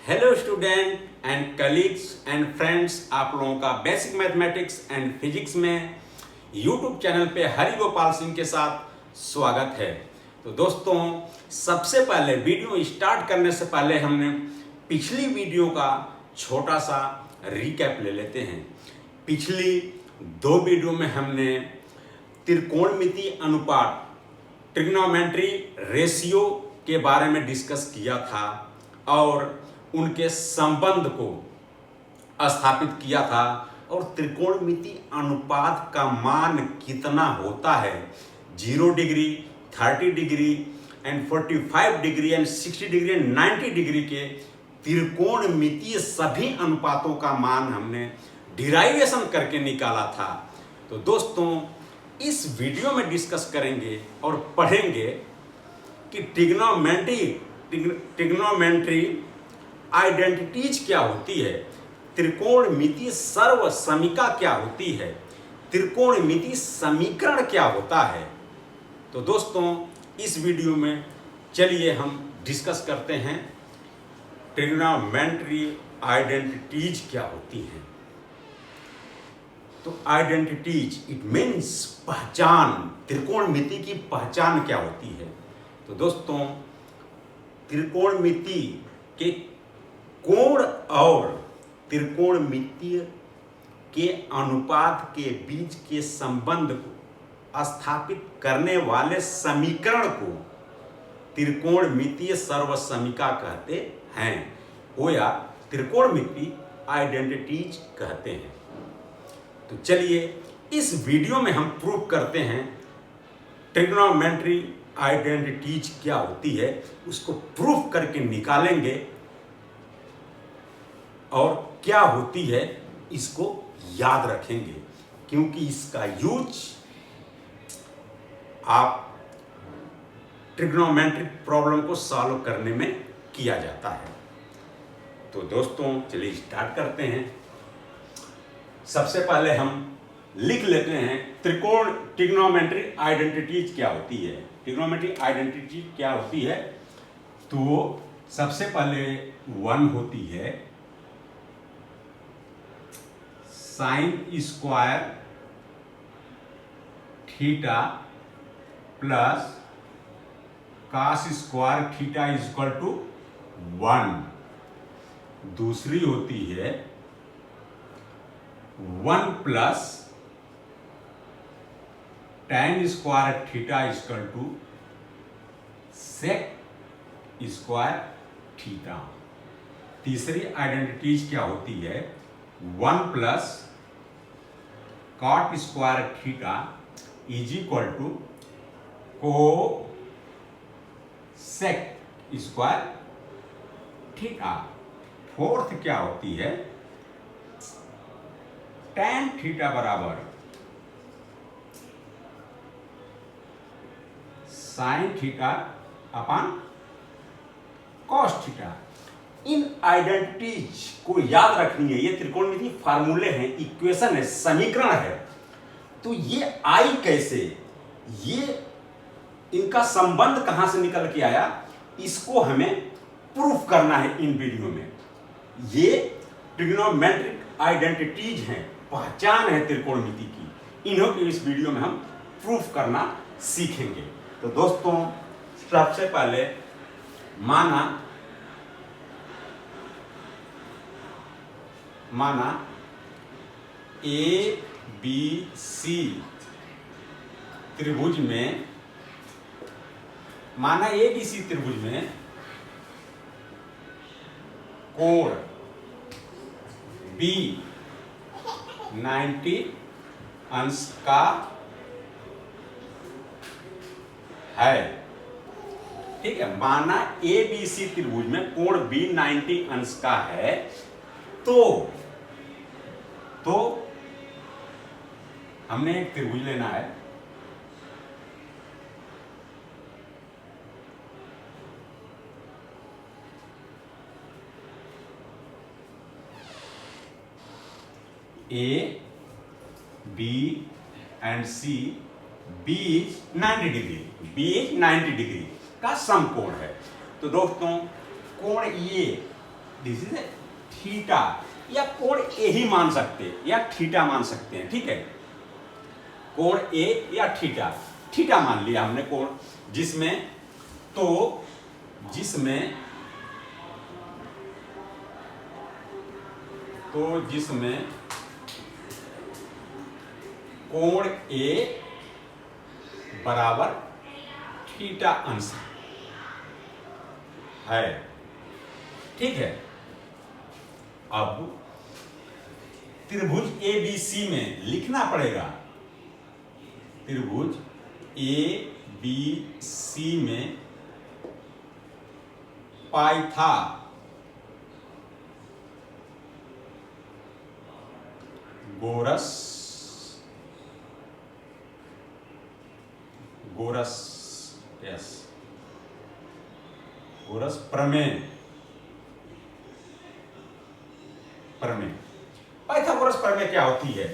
Hello student and colleagues and friends, आप लोगों का बेसिक मैथमेटिक्स एंड फिजिक्स में यूट्यूब चैनल पे हरि गोपाल सिंह के साथ स्वागत है। तो दोस्तों, सबसे पहले वीडियो स्टार्ट करने से पहले हमने पिछली वीडियो का छोटा सा रिकैप ले लेते हैं। पिछली दो वीडियो में हमने त्रिकोणमिति अनुपात ट्रिग्नोमेट्री रेशियो के बारे में डिस्कस किया था और उनके संबंध को स्थापित किया था और त्रिकोणमिति अनुपात का मान कितना होता है। 0 degree, 30 degree and 45 degree and 60 degree and 90 degree के त्रिकोणमितीय सभी अनुपातों का मान हमने डिराइवेशन करके निकाला था। तो दोस्तों, इस वीडियो में डिस्कस करेंगे और पढ़ेंगे कि ट्रिग्नोमेट्री आइडेंटिटीज क्या होती है, त्रिकोणमितीय सर्वसमीका क्या होती है, त्रिकोणमितीय समीकरण क्या होता है। तो दोस्तों, इस वीडियो में चलिए हम डिस्कस करते हैं ट्रिग्नोमेट्री आइडेंटिटीज क्या होती हैं। तो आइडेंटिटीज इट मीन्स पहचान, त्रिकोणमिति की पहचान क्या होती है। तो दोस्तों, त्रिकोणमिति के कोण और त्रिकोणमितीय के अनुपात के बीच के संबंध को स्थापित करने वाले समीकरण को त्रिकोणमितीय सर्वसमीका कहते हैं, वो या त्रिकोणमिति आइडेंटिटीज कहते हैं। तो चलिए इस वीडियो में हम प्रूव करते हैं ट्रिग्नोमेट्री आइडेंटिटीज क्या होती है, उसको प्रूफ करके निकालेंगे और क्या होती है इसको याद रखेंगे, क्योंकि इसका यूज आप ट्रिग्नोमेट्रिक प्रॉब्लम को सॉल्व करने में किया जाता है। तो दोस्तों, चलिए स्टार्ट करते हैं। सबसे पहले हम लिख लेते हैं ट्रिग्नोमेट्री आइडेंटिटीज क्या होती है। ट्रिग्नोमेट्री आइडेंटिटी क्या होती है, तो सबसे पहले 1 होती है sine square theta plus cos square theta is equal to 1। दूसरी होती है 1 plus tan square theta is equal to sec square theta. तीसरी आइडेंटिटीज क्या होती है 1 plus cot square theta is equal to cosec square theta. Fourth क्या होती है tan थीटा बराबर sine theta upon cos theta. इन आइडेंटिटीज को याद रखनी है। ये त्रिकोणमिति फार्मूले हैं, इक्वेशन है, समीकरण है। तो ये आई कैसे, ये इनका संबंध कहां से निकल के आया, इसको हमें प्रूफ करना है इन वीडियो में। ये ट्रिग्नोमेट्रिक आइडेंटिटीज हैं, पहचान है त्रिकोणमिति की। इन्हों की इस वीडियो में हम प्रूफ करना सीखेंगे। तो दोस्तों, सबसे पहले माना ABC त्रिभुज में, कोण B 90 अंश का है। ठीक है, माना ABC त्रिभुज में कोण B 90 अंश का है। तो हमने एक त्रिभुज लेना है। A, B and C, B is 90 degree, B is 90 degree का समकोण है। तो दोस्तों, कोण ये दिस इज थीटा, या कोण ए ही मान सकते हैं या थीटा मान सकते हैं, ठीक है। कोण ए या थीटा, थीटा मान लिया हमने कोण, जिसमें जिसमें कोण ए बराबर थीटा अंश है, ठीक है। अब त्रिभुज ए बी सी में लिखना पड़ेगा, त्रिभुज ए बी सी में गोरस प्रमेय, पाइथागोरस प्रमेय क्या होती है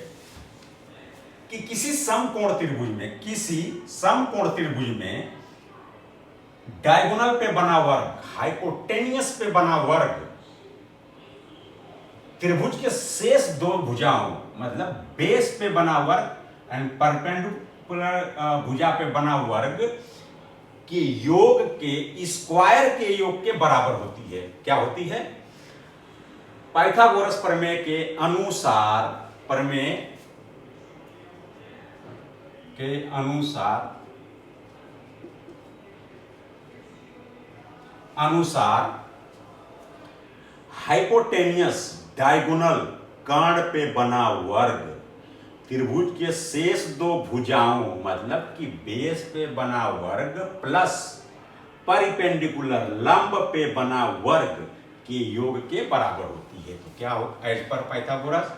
कि किसी समकोण त्रिभुज में डायगोनल पे बना वर्ग, हाइपोटेनियस पे बना वर्ग, त्रिभुज के शेष दो भुजाओं मतलब बेस पे बना वर्ग एंड परपेंडिकुलर भुजा पे बना वर्ग के योग के स्क्वायर के योग के बराबर होती है। क्या होती है? पाइथागोरस प्रमेय के अनुसार हाइपोटेनियस डायगोनल कर्ण पे बना वर्ग त्रिभुज के शेष दो भुजाओं मतलब कि बेस पे बना वर्ग प्लस परिपेंडिकुलर लंब पे बना वर्ग के योग के बराबर होती है। तो क्या हो, as per Pythagoras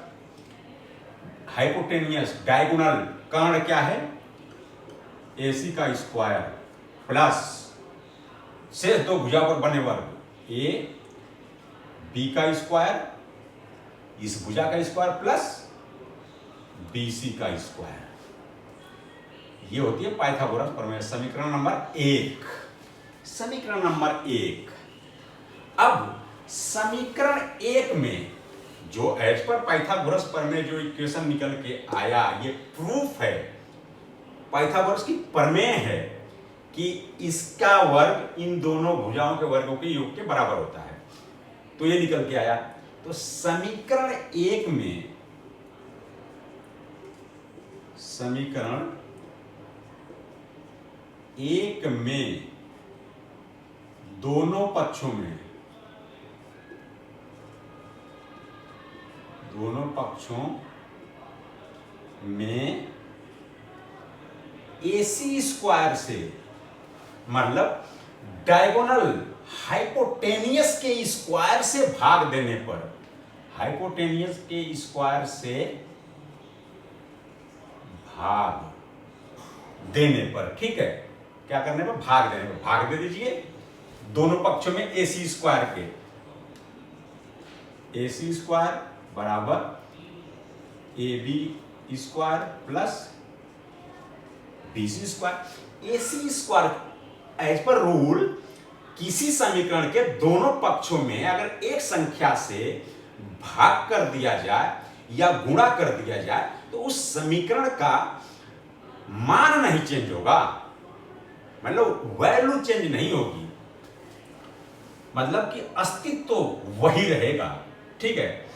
hypotenuse diagonal कर्ण क्या है? AC का स्क्वायर प्लस शेष दो भुजा पर बने वर्ग ए बी का स्क्वायर, इस भुजा का स्क्वायर प्लस BC का स्क्वायर, ये होती है पाइथागोरस प्रमेय। समीकरण नंबर 1। अब समीकरण 1 में जो एज पर पाइथागोरस प्रमेय जो इक्वेशन निकल के आया, ये प्रूफ है, पाइथागोरस की प्रमेय है कि इसका वर्ग इन दोनों भुजाओं के वर्गों के योग के बराबर होता है। तो ये निकल के आया। तो समीकरण 1 में दोनों पक्षों में AC स्क्वायर से मतलब डायगोनल हाइपोटेनियस के स्क्वायर से भाग देने पर, हाइपोटेनियस के स्क्वायर से भाग देने पर, ठीक है, क्या करने पर? भाग देने पर। भाग दे दीजिए दोनों पक्षों में AC स्क्वायर के, AC स्क्वायर बराबर AB square plus BC square. AC square as per rule किसी समीकरण के दोनों पक्षों में अगर एक संख्या से भाग कर दिया जाए या गुणा कर दिया जाए तो उस समीकरण का मान नहीं चेंज होगा, मतलब वैल्यू चेंज नहीं होगी, मतलब कि अस्तित्व तो वही रहेगा, ठीक है।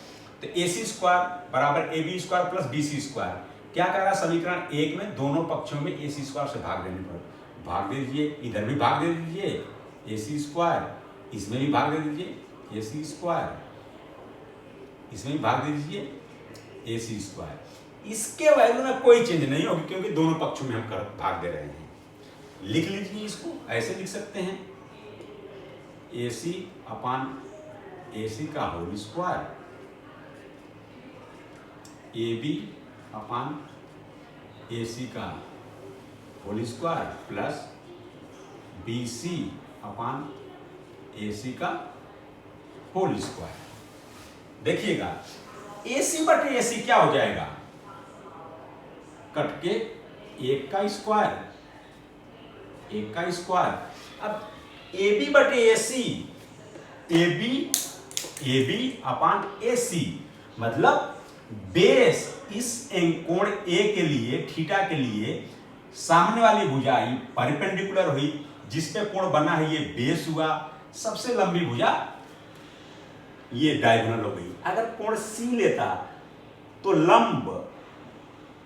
तो AC स्क्वायर बराबर AB square plus BC square. क्या कह रहा समीकरण 1 में? दोनों पक्षों में AC स्क्वायर से भाग देने पर भाग दे दीजिए, इधर भी भाग दे दीजिए AC स्क्वायर, इसमें भी भाग दे दीजिए AC स्क्वायर, इसमें भी भाग दे दीजिए AC स्क्वायर। इसके वैल्यू में कोई चेंज नहीं होगी क्योंकि दोनों पक्षों में हम भाग दे रहे हैं। लिख लीजिए, इसको ऐसे लिख सकते हैं AC अपान AC का होल स्क्वायर, AB अपान AC का होल स्क्वायर प्लस BC अपान AC का होल स्क्वायर। देखिएगा AC बटे AC क्या हो जाएगा? कट के 1 का स्क्वायर, 1 का स्क्वायर। अब AB बटे AC, AB A B upon A सी, मतलब बेस इस कोण ए के लिए, थीटा के लिए सामने वाली भुजा परपेंडिकुलर हुई, जिसपे कोण बना है ये बेस हुआ, सबसे लंबी भुजा ये डायगोनल हो गई। अगर कोण सी लेता तो लंब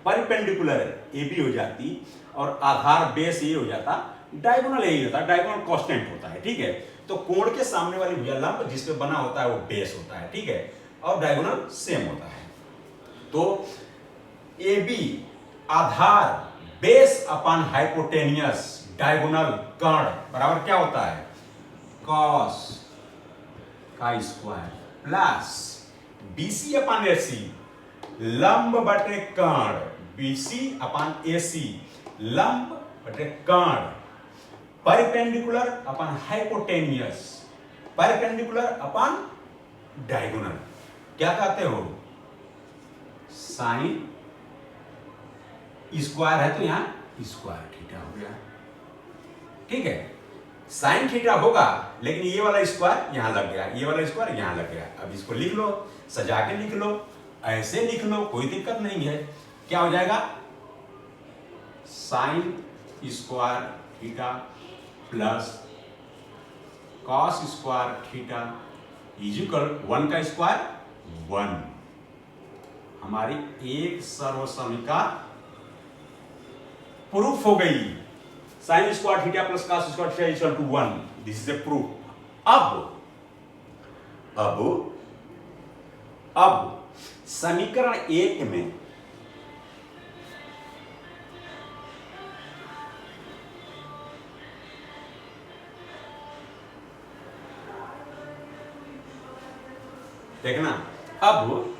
परपेंडिकुलर ए बी हो जाती और आधार बेस ये हो जाता, डायगोनल यही होता है, डायगोनल कांस्टेंट होता है, ठीक है। तो कोण के सामने वाली भुजा लंब जिसपे बना होता है वो बेस होता है, ठीक है, और डायगोनल सेम होता है। तो ए बी आधार बेस अपॉन हाइपोटेनियस डायगोनल कर्ण बराबर क्या होता है, कॉस का square plus BC upon AC लंब बटे कर्ण, बीसी अपॉन एसी लंब बटे कर्ण, perpendicular upon hypotenuse, perpendicular upon diagonal, क्या कहते हो, साइन स्क्वायर है तो यहां स्क्वायर थीटा हो गया, ठीक है। साइन थीटा होगा लेकिन ये वाला स्क्वायर यहां लग गया, ये वाला स्क्वायर यहां लग गया। अब इसको लिख लो, सजा के लिख लो, ऐसे लिख लो, कोई दिक्कत नहीं है। क्या हो जाएगा, sign square theta plus cos square theta is equal 1 का स्क्वायर 1। हमारी एक सर्वसमीका प्रूफ हो गई, sine square theta plus cos square theta equal to 1, this is a proof. अब समीकरण 1 में देखना, अब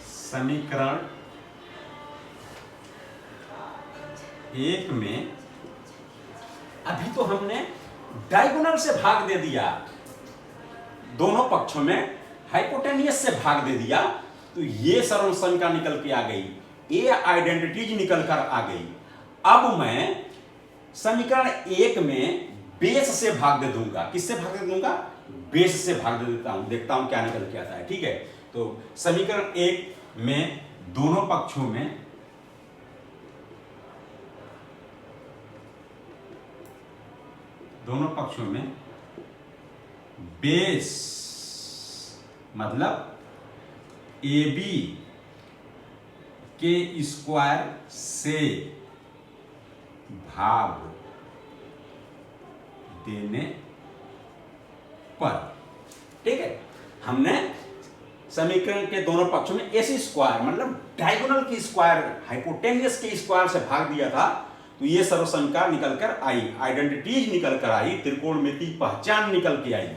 समीकरण 1 में अभी तो हमने डायगोनल से भाग दे दिया, दोनों पक्षों में हाइपोटेनियस से भाग दे दिया, तो ये सर्वसमीका निकल के आ गई, ये आइडेंटिटीज निकल कर आ गई। अब मैं समीकरण 1 में बेस से भाग दे दूंगा, किससे भाग दे दूंगा, बेस से भाग दे देता हूं, देखता हूं क्या निकल के आता है, ठीक है। तो समीकरण 1 में दोनों पक्षों में बेस मतलब ए बी के स्क्वायर से भाग देने पर, ठीक है, हमने समीकरण के दोनों पक्षों में एसी स्क्वायर मतलब डायगोनल की स्क्वायर, हाइपोटेनियस के स्क्वायर से भाग दिया था, तो ये सर्वसमीका निकल कर आई, आइडेंटिटीज निकल कर आई, त्रिकोणमिति पहचान निकल के आई,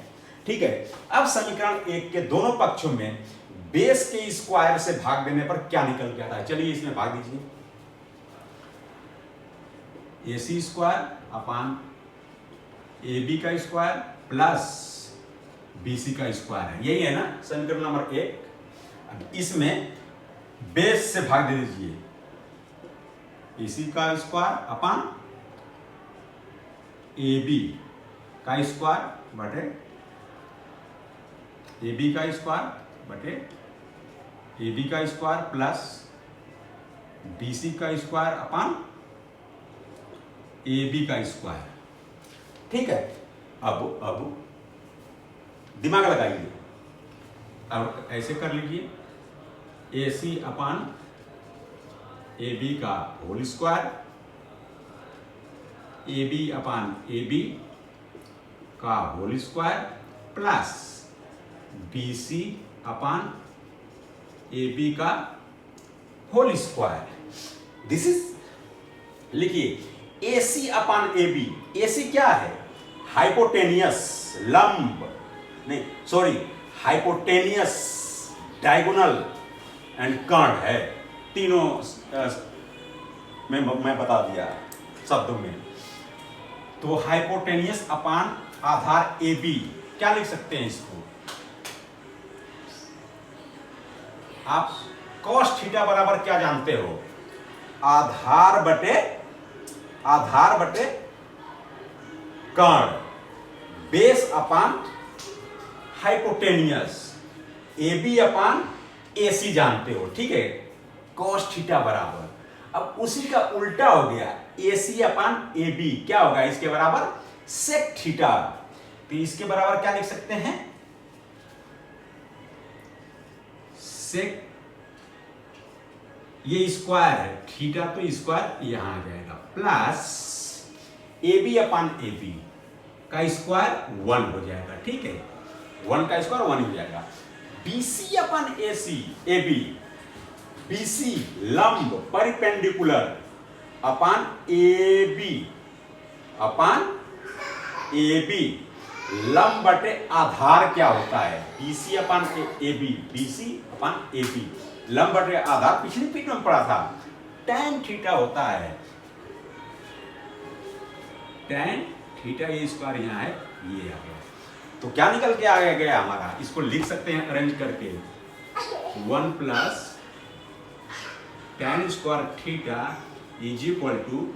ठीक है। अब समीकरण 1 के दोनों पक्षों में बेस के स्क्वायर से भाग देने पर क्या निकल के आता है, चलिए इसमें भाग दीजिए, AC square upon A B का स्क्वायर प्लस बीसी का स्क्वायर है, यही है ना समीकरण नंबर 1। इसमें बेस से भाग दे दीजिए, एसी का स्क्वायर अपान ए बी का स्क्वायर बटे ए बी का स्क्वायर बटे ए बी का स्क्वायर प्लस बीसी का स्क्वायर अपान ए बी का स्क्वायर, ठीक है। अब दिमाग लगाइए, अब ऐसे कर लीजिए, A C upon A B का whole square, A B upon A B का whole square plus B C upon A B का होल स्क्वायर। दिस इज, लिखिए A C upon A B, ए सी क्या है, हाइपोटेनियस लंब, नहीं सॉरी हाइपोटेनियस डायगोनल एंड कर्ण है, तीनों मैं बता दिया शब्दों में। तो hypotenuse upon Aadhaar A B, क्या लिख सकते हैं इसको आप, कॉस थीटा बराबर क्या जानते हो, आधार बटे कर्ण, base upon hypotenuse, A B upon A C जानते हो, ठीक है, कॉस थीटा बराबर। अब उसी का उल्टा हो गया, ए सी अपान ए बी क्या होगा इसके बराबर, सेक थीटा। तो इसके बराबर क्या लिख सकते हैं, सेक, ये स्क्वायर है, थीटा तो स्क्वायर यहां आ जाएगा, plus A B upon A B का स्क्वायर 1 हो जाएगा, ठीक है, 1 का स्क्वायर 1 हो जाएगा। BC upon AC, A B, BC लंब perpendicular upon A B, upon A B, लंब बटे आधार क्या होता है, BC upon A B, BC upon A B, लंब बटे आधार पिछली पीठ में पढ़ा था, tan थीटा होता है, tan थीटा, ये स्क्वायर यहां है, ये आ गया। तो क्या निकल के आ गया हमारा, इसको लिख सकते हैं अरेंज करके, 1 plus tan square theta is equal to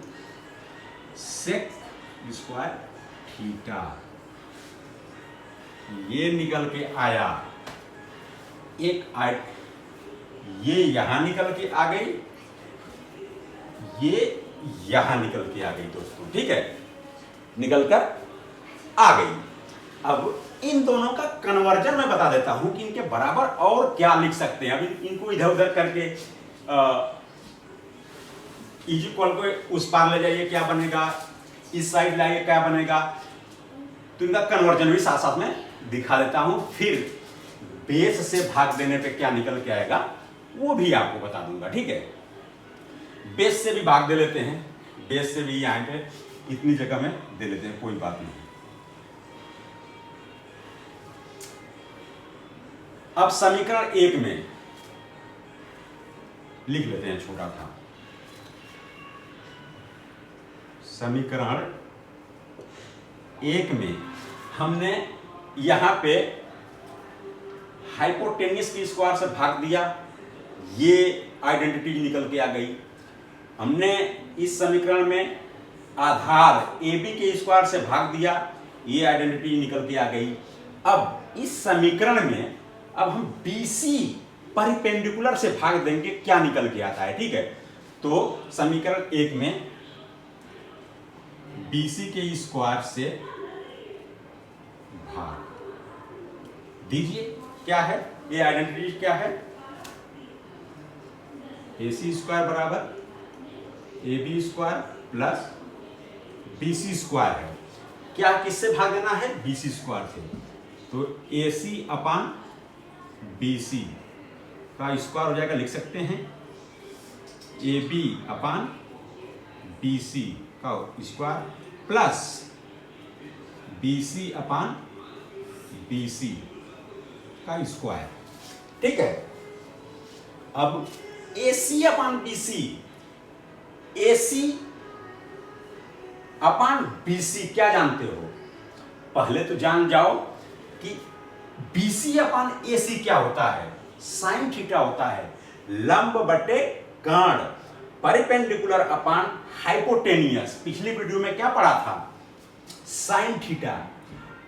sec square theta. ये निकल के आया, एक ये यहां निकल के आ गई, ये यहां निकल के आ गई दोस्तों, ठीक है, निकल कर आ गई। अब इन दोनों का कन्वर्जन मैं बता देता हूं कि इनके बराबर और क्या लिख सकते हैं। अब इनको इधर उधर करके इज इक्वल को उस पार ले जाइए, क्या बनेगा, इस साइड लाइए क्या बनेगा, तो इनका कन्वर्जन भी साथ साथ में दिखा देता हूं, फिर बेस से भाग देने पे क्या निकल के आएगा वो भी आपको बता दूंगा, ठीक है। बेस से भी भाग दे लेते हैं, बेस से भी यहाँ पे इतनी जगह में दे लेते हैं, कोई बात नहीं। अब समीकरण 1 में लिख लेते हैं, छोटा था समीकरण 1 में हमने यहां पे हाइपोटेनियस की स्क्वायर से भाग दिया, ये आइडेंटिटी निकल के आ गई। हमने इस समीकरण में आधार ए बी के स्क्वायर से भाग दिया, ये आइडेंटिटी निकल के आ गई। अब इस समीकरण में अब हम बीसी परिपेंडिकुलर से भाग देंगे, क्या निकल के आता है, ठीक है। तो समीकरण 1 में बीसी के स्क्वायर से भाग दीजिए, क्या है ये आइडेंटिटी, क्या है, ए सी स्क्वायर बराबर A B square plus B C square है। क्या किससे भाग देना है, बी सी स्क्वायर से, तो ए सी अपान बी सी का स्क्वायर हो जाएगा, लिख सकते हैं ए बी अपान बी सी का square plus B C upon B सी का स्क्वायर, ठीक है। अब ए सी अपान बी सी, ए सी अपान बी सी क्या जानते हो, पहले तो जान जाओ कि बी सी अपान ए सी क्या होता है, साइन थीटा होता है, लंब बटे कर्ण, परिपेंडिकुलर अपान हाइपोटेनियस, पिछली वीडियो में क्या पढ़ा था, साइन थीटा,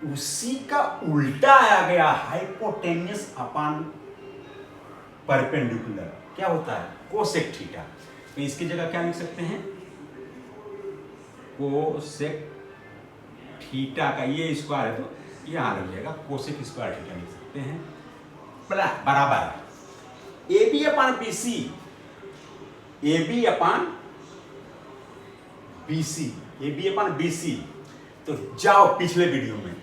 उसी का उल्टा आ गया हाइपोटेनियस अपान परपेंडिकुलर, क्या होता है, कोसेक थीटा। तो इसकी जगह क्या लिख सकते हैं, कोसेक थीटा का ये स्क्वायर है तो यहां लग जाएगा, कोसेक स्क्वायर थीटा लिख सकते हैं, बराबर A B upon B C, A B upon B C, A B upon B C. तो जाओ पिछले वीडियो में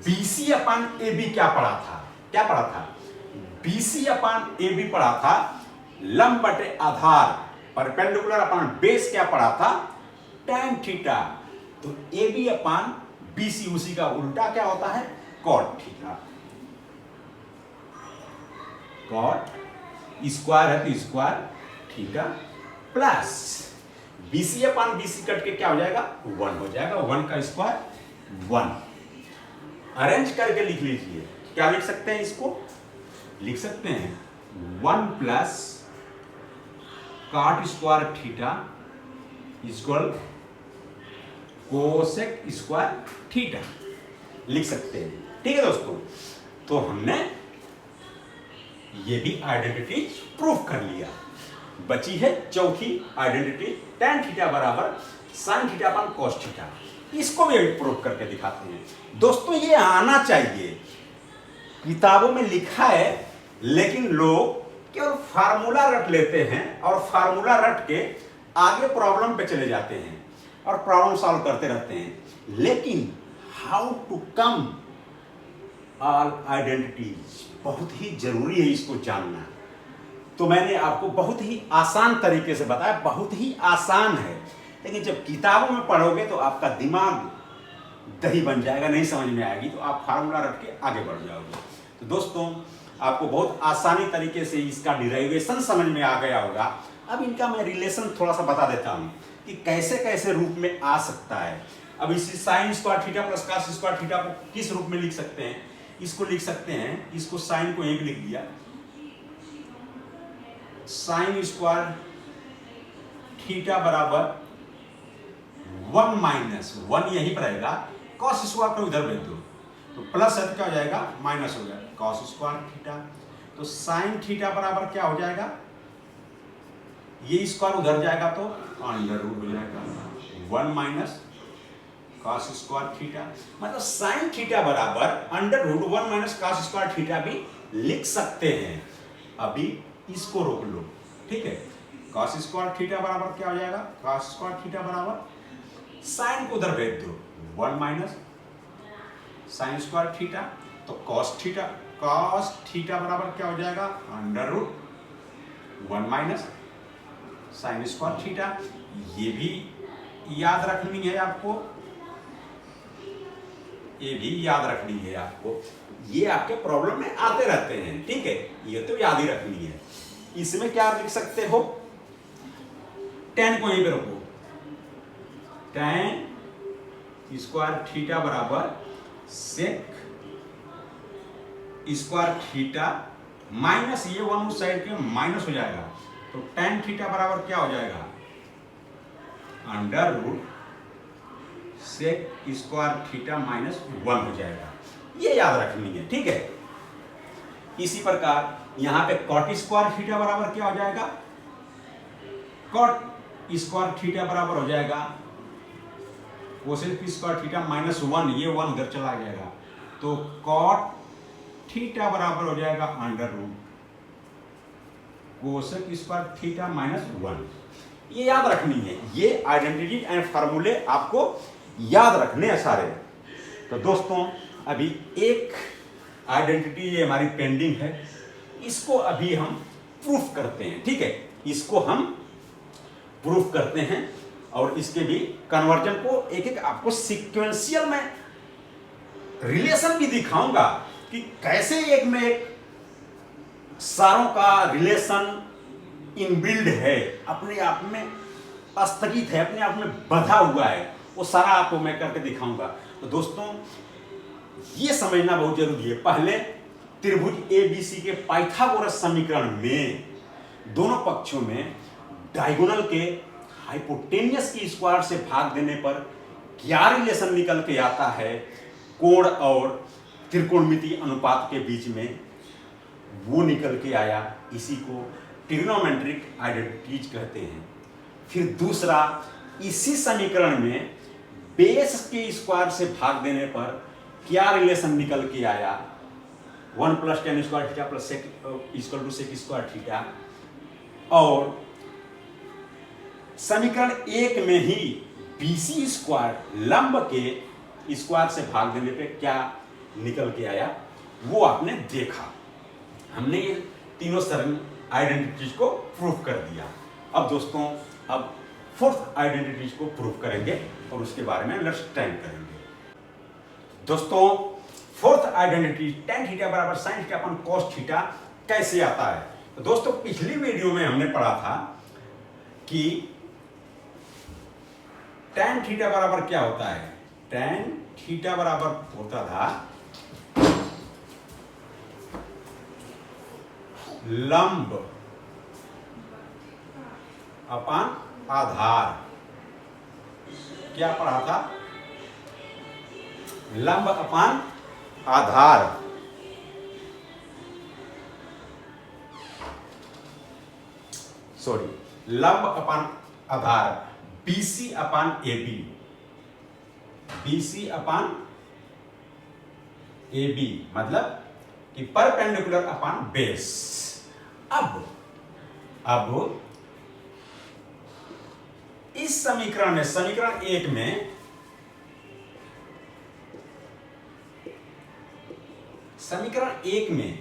B C upon A B क्या पढ़ा था, क्या पढ़ा था, B C upon A B पढ़ा था, लंब बटे आधार परपेंडिकुलर अपान बेस क्या पढ़ा था, tan थीटा। तो ए बी अपान बी सी उसी का उल्टा क्या होता है, cot थीटा, cot स्क्वायर है तो square theta plus B C upon B C cut के क्या हो जाएगा, 1 हो जाएगा, 1 का स्क्वायर 1। अरेंज करके लिख लीजिए, क्या लिख सकते हैं, इसको लिख सकते हैं 1 plus cot square theta equal cosec square theta लिख सकते हैं। ठीक है दोस्तों, तो हमने ये भी आइडेंटिटी प्रूफ कर लिया। बची है चौथी आइडेंटिटी, tan थीटा बराबर sin थीटा अपन cos थीटा। इसको भी प्रूफ करके दिखाते हैं। दोस्तों ये आना चाहिए, किताबों में लिखा है, लेकिन लोग केवल फार्मूला रट लेते हैं और फार्मूला रट के आगे प्रॉब्लम पे चले जाते हैं और प्रॉब्लम सॉल्व करते रहते हैं। लेकिन how to come all identities बहुत ही जरूरी है इसको जानना। तो मैंने आपको बहुत ही आसान तरीके से बताया, बहुत ही आसान है, लेकिन जब किताबों में पढ़ोगे तो आपका दिमाग दही बन जाएगा, नहीं समझ में आएगी, तो आप फार्मूला रख के आगे बढ़ जाओगे। तो दोस्तों आपको बहुत आसानी तरीके से इसका डिराइवेशन समझ में आ गया होगा। अब इनका मैं रिलेशन थोड़ा सा बता देता हूँ कि कैसे कैसे रूप में आ सकता है। अब इसी sign square theta plus cos square theta को किस रूप में लिख सकते हैं? इसको लिख सकते हैं, इसको साइन को एक लिख दिया, साइन स्क्वायर थीटा बराबर 1 माइनस 1 यहीं पर आएगा, कॉस स्क्वायर को इधर भेज दो तो प्लस है तो क्या हो जाएगा, माइनस हो जाएगा, कॉस स्क्वायर थीटा। तो साइन थीटा बराबर क्या हो जाएगा, ये स्क्वायर उधर जाएगा तो अंडर रूट हो जाएगा 1 माइनस कॉस स्क्वायर थीटा। मतलब साइन थीटा बराबर under root 1 minus cos square theta भी लिख सकते हैं। अभी इसको रोक लो, ठीक है। कॉस स्क्वायर थीटा बराबर क्या हो जाएगा, कॉस स्क्वायर थीटा बराबर साइन को उधर भेज दो 1 माइनस साइन स्क्वायर थीटा, तो कॉस थीटा बराबर क्या हो जाएगा, under root 1 minus sine square theta. ये भी याद रखनी है आपको, ये भी याद रखनी है आपको, ये आपके प्रॉब्लम में आते रहते हैं, ठीक है, ये तो याद ही रखनी है। इसमें क्या लिख सकते हो, tan को यहीं पे रखो, tan स्क्वायर थीटा बराबर सेक स्क्वायर थीटा माइनस ये 1 उस साइड के माइनस हो जाएगा, तो tan थीटा बराबर क्या हो जाएगा, under root sec square theta minus 1 हो जाएगा। ये याद रखनी है, ठीक है। इसी प्रकार यहां पे कॉट स्क्वायर थीटा बराबर क्या हो जाएगा, कॉट स्क्वायर थीटा बराबर हो जाएगा कोसेक स्क्वायर थीटा माइनस 1, ये 1 उधर चला जाएगा, तो कॉट थीटा बराबर हो जाएगा under root cosec square theta minus 1। ये याद रखनी है, ये आइडेंटिटी एंड फार्मूले आपको याद रखने हैं सारे। तो दोस्तों अभी एक आइडेंटिटी ये हमारी पेंडिंग है, इसको अभी हम प्रूफ करते हैं, ठीक है, इसको हम प्रूफ करते हैं और इसके भी कन्वर्जन को एक एक आपको सीक्वेंशियल में रिलेशन भी दिखाऊंगा कि कैसे एक में एक सारों का रिलेशन इनबिल्ड है, अपने आप में स्थगित है, अपने आप में बंधा हुआ है, वो सारा आपको मैं करके दिखाऊंगा। तो दोस्तों ये समझना बहुत जरूरी है। पहले त्रिभुज एबीसी के पाइथागोरस समीकरण में दोनों पक्षों में डायगोनल के हाइपोटेनियस की स्क्वायर से भाग देने पर क्या रिलेशन निकल के आता है कोण और त्रिकोणमिति अनुपात के बीच में, वो निकल के आया, इसी को ट्रिग्नोमेट्रिक आइडेंटिटीज कहते हैं। फिर दूसरा, इसी समीकरण में बेस के स्क्वायर से भाग देने पर क्या रिलेशन निकल के आया, 1 + tan square theta plus sec equal to sec square theta. और समीकरण 1 में ही बीसी स्क्वायर लंब के स्क्वायर से भाग देने पे क्या निकल के आया, वो आपने देखा। हमने ये तीनों सरल आइडेंटिटीज को प्रूफ कर दिया। अब दोस्तों अब फोर्थ आइडेंटिटीज को प्रूफ करेंगे और उसके बारे में अंडरस्टैंड करेंगे। दोस्तों फोर्थ आइडेंटिटी tan थीटा बराबर sin थीटा अपन cos थीटा कैसे आता है। तो दोस्तों पिछली वीडियो में हमने पढ़ा था कि tan थीटा बराबर क्या होता है, tan थीटा बराबर होता था लंब अपान आधार। क्या पढ़ा था, लंब अपान आधार, सॉरी लंब अपान आधार BC अपान AB, BC अपान AB मतलब कि परपेंडिकुलर अपान बेस। अब इस समीकरण में, समीकरण 1 में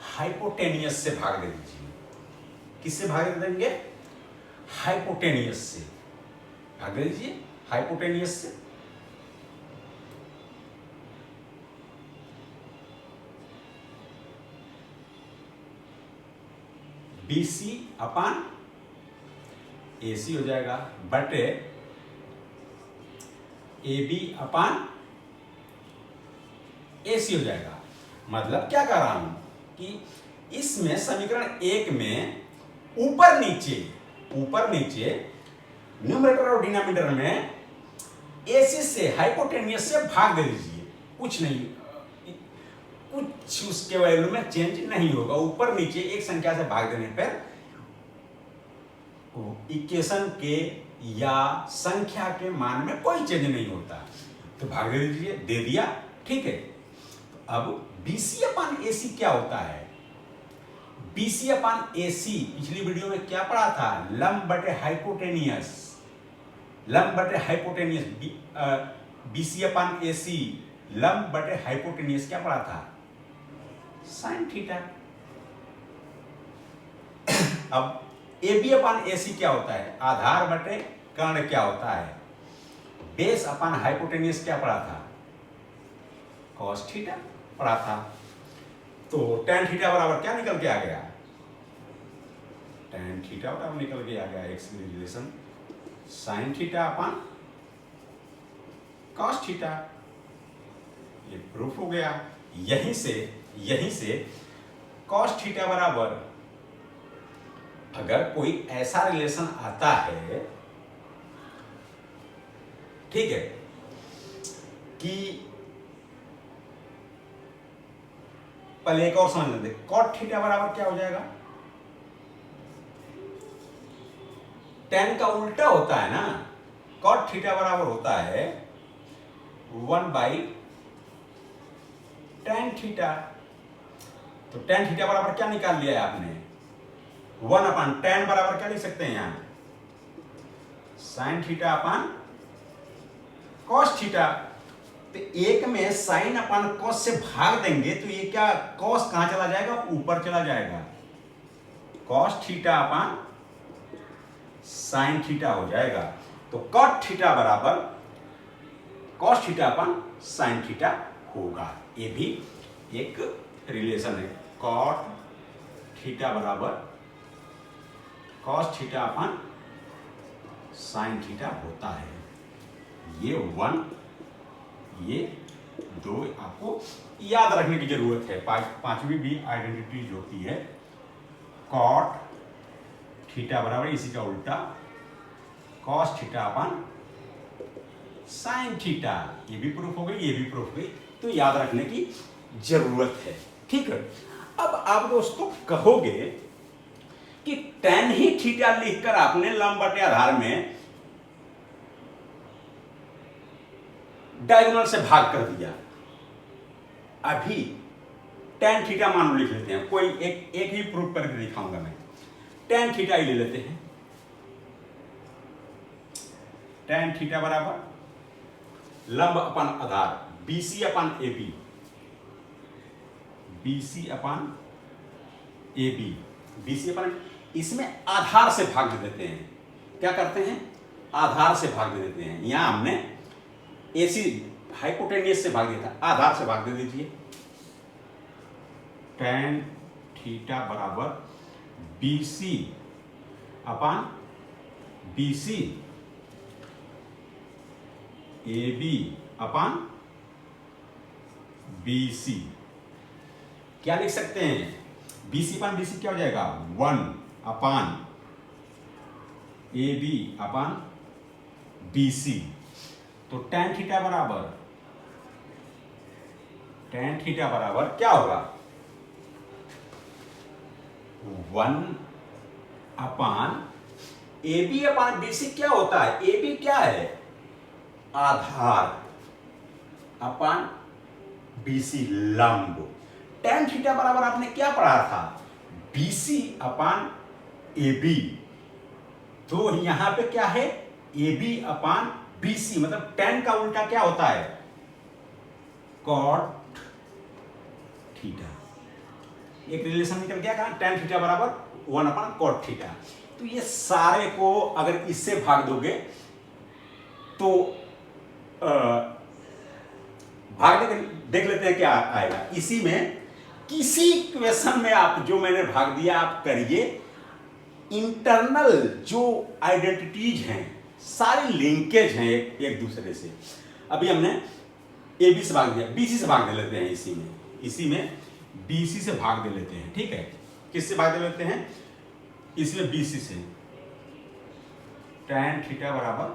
हाइपोटेनियस से भाग दे दीजिए। किससे भाग दे देंगे? हाइपोटेनियस से भाग दे दीजिए, हाइपोटेनियस से। BC अपान AC हो जाएगा बटे AB अपान AC हो जाएगा। मतलब क्या कर रहा हूं कि इसमें समीकरण 1 में ऊपर नीचे न्यूमरेटर और डिनोमिनेटर में AC से हाइपोटेनियस से भाग दे दीजिए। कुछ नहीं, कुछ उसके वैल्यू में चेंज नहीं होगा। ऊपर नीचे एक संख्या से भाग देने पर इक्वेशन के या संख्या के मान में कोई चेंज नहीं होता। तो भाग दे दीजिए, दे दिया, ठीक है। अब BC अपान AC क्या होता है? BC अपान AC पिछली वीडियो में क्या पढ़ा था? लंब बटे हाइपोटेनियस, लंब बटे हाइपोटेनियस। BC अपान AC लंब बटे हाइपोटेनियस क्या पढ़ा था? Sine theta. अब AB अपान AC क्या होता है? आधार बटे कर्ण क्या होता है? बेस अपान हाइपोटेनियस क्या पढ़ा था? कॉस थीटा पढ़ा था। तो tan थीटा बराबर क्या निकल के आ गया? tan थीटा बराबर निकल के आ गया x relation sine theta upon cos theta. ये प्रूफ हो गया। यहीं से कॉस थीटा बराबर, अगर कोई ऐसा रिलेशन आता है, ठीक है, कि पहले एक और समझ लेते। कॉट थीटा बराबर क्या हो जाएगा? tan का उल्टा होता है ना। कॉट थीटा बराबर होता है 1/tan थीटा। तो tan थीटा बराबर क्या निकाल लिया है आपने? 1 अपान tan बराबर क्या लिख सकते हैं यहां? Sine theta upon cos theta. तो एक में साइन अपान कॉस से भाग देंगे तो ये क्या, कॉस कहां चला जाएगा? ऊपर चला जाएगा। Cos theta upon sine theta हो जाएगा। तो कॉट थीटा बराबर cos theta upon sine theta होगा। ये भी एक रिलेशन है। कॉट थीटा बराबर cos theta upon sine theta होता है। ये 1, ये 2 आपको याद रखने की जरूरत है। पांचवी भी आइडेंटिटी होती है। कॉट थीटा बराबर इसी का उल्टा cos theta upon sine theta. ये भी प्रूफ हो गई, ये भी प्रूफ हो गई। तो याद रखने की जरूरत है, ठीक है। अब आप दोस्तों कहोगे कि tan ही थीटा लिखकर आपने लंब बटे आधार में डायगोनल से भाग कर दिया। अभी tan थीटा मान लो लिख लेते हैं। कोई एक ही प्रूफ करके दिखाऊंगा मैं। tan थीटा ही ले लेते हैं। tan थीटा बराबर लंब अपान आधार BC अपान AB, BC अपान AB, BC अपान, इसमें आधार से भाग दे देते हैं। क्या करते हैं? आधार से भाग दे देते हैं। यहां हमने AC हाइपोटेनियस से भाग दिया था, आधार से भाग दे दीजिए। tan थीटा बराबर BC अपान BC AB अपान BC। क्या लिख सकते हैं? BC अपान BC क्या हो जाएगा? 1 अपान AB अपान BC। तो tan थीटा बराबर tan थीटा बराबर क्या होगा, 1/AB/BC क्या होता है, AB क्या है, आधार, अपन BC लंब। tan थीटा बराबर आपने क्या पढ़ा था, BC/AB। तो यहां पे क्या है, AB/BC, मतलब tan का उल्टा क्या होता है, cot थीटा। एक रिलेशन निकल गया, कहां, tan थीटा बराबर 1/cot थीटा। तो ये सारे को अगर इससे भाग दोगे तो भाग देख लेते हैं क्या आएगा। इसी में किसी क्वेश्चन में आप जो मैंने भाग दिया आप करिए, इंटरनल जो आइडेंटिटीज हैं सारी लिंकेज हैं एक दूसरे से। अभी हमने AB से भाग दिया, BC से भाग दे लेते हैं, इसी में BC से भाग दे लेते हैं, ठीक है। किससे भाग दे लेते हैं, इसमें BC से। tan थीटा बराबर,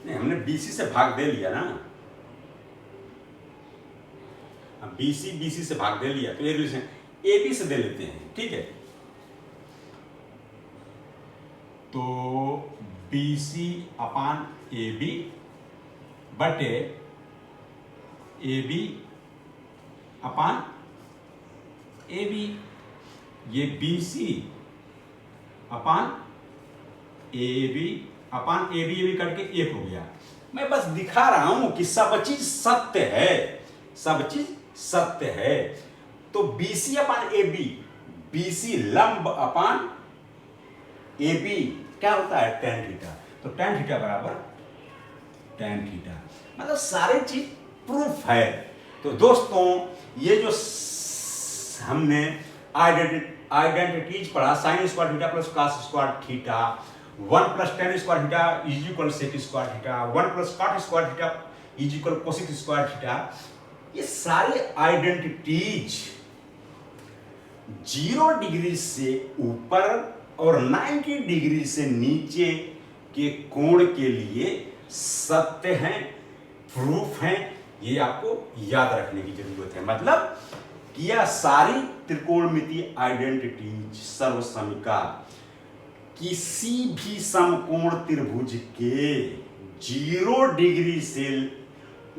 नहीं हमने BC से भाग दे लिया ना, BC से भाग दे लिया, तो ये रिलेशन AB से दे लेते हैं, ठीक है। तो BC/AB बटे AB/AB, ये BC/AB करके एक हो गया। मैं बस दिखा रहा हूं कि सब चीज सत्य है, सब चीज सत्य है। तो BC/AB, BC लंब अपान AB क्या होता है, tan थीटा। तो tan थीटा बराबर tan थीटा, मतलब सारे चीज प्रूफ है। तो दोस्तों ये जो हमने आइडेंटिटीज पढ़ा, sin square theta plus cos square theta, 1 + tan square theta is equal sec square theta, 1 + cot square theta is equal cosec square theta, ये सारी आइडेंटिटीज 0 डिग्री से ऊपर और 90 डिग्री से नीचे के कोण के लिए सत्य हैं, प्रूफ हैं। ये आपको याद रखने की जरूरत है। मतलब कि यह सारी त्रिकोणमितीय आइडेंटिटीज सर्वसमिका किसी भी समकोण त्रिभुज के 0 डिग्री से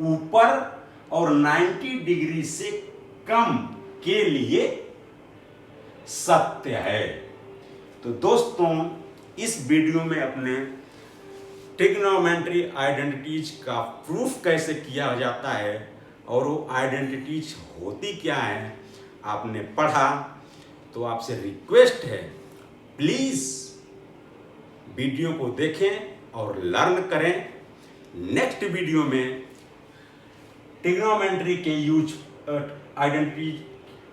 ऊपर और 90 डिग्री से कम के लिए सत्य है। तो दोस्तों इस वीडियो में अपने ट्रिग्नोमेट्री आइडेंटिटीज का प्रूफ कैसे किया जाता है और वो आइडेंटिटीज होती क्या है आपने पढ़ा। तो आपसे रिक्वेस्ट है, प्लीज वीडियो को देखें और लर्न करें। नेक्स्ट वीडियो में ट्रिग्नोमेट्री के यूज आइडेंटिटी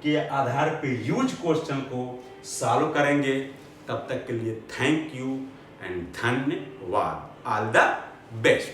के आधार पे यूज क्वेश्चन को सॉल्व करेंगे। तब तक के लिए थैंक यू एंड धन्यवाद। All the best.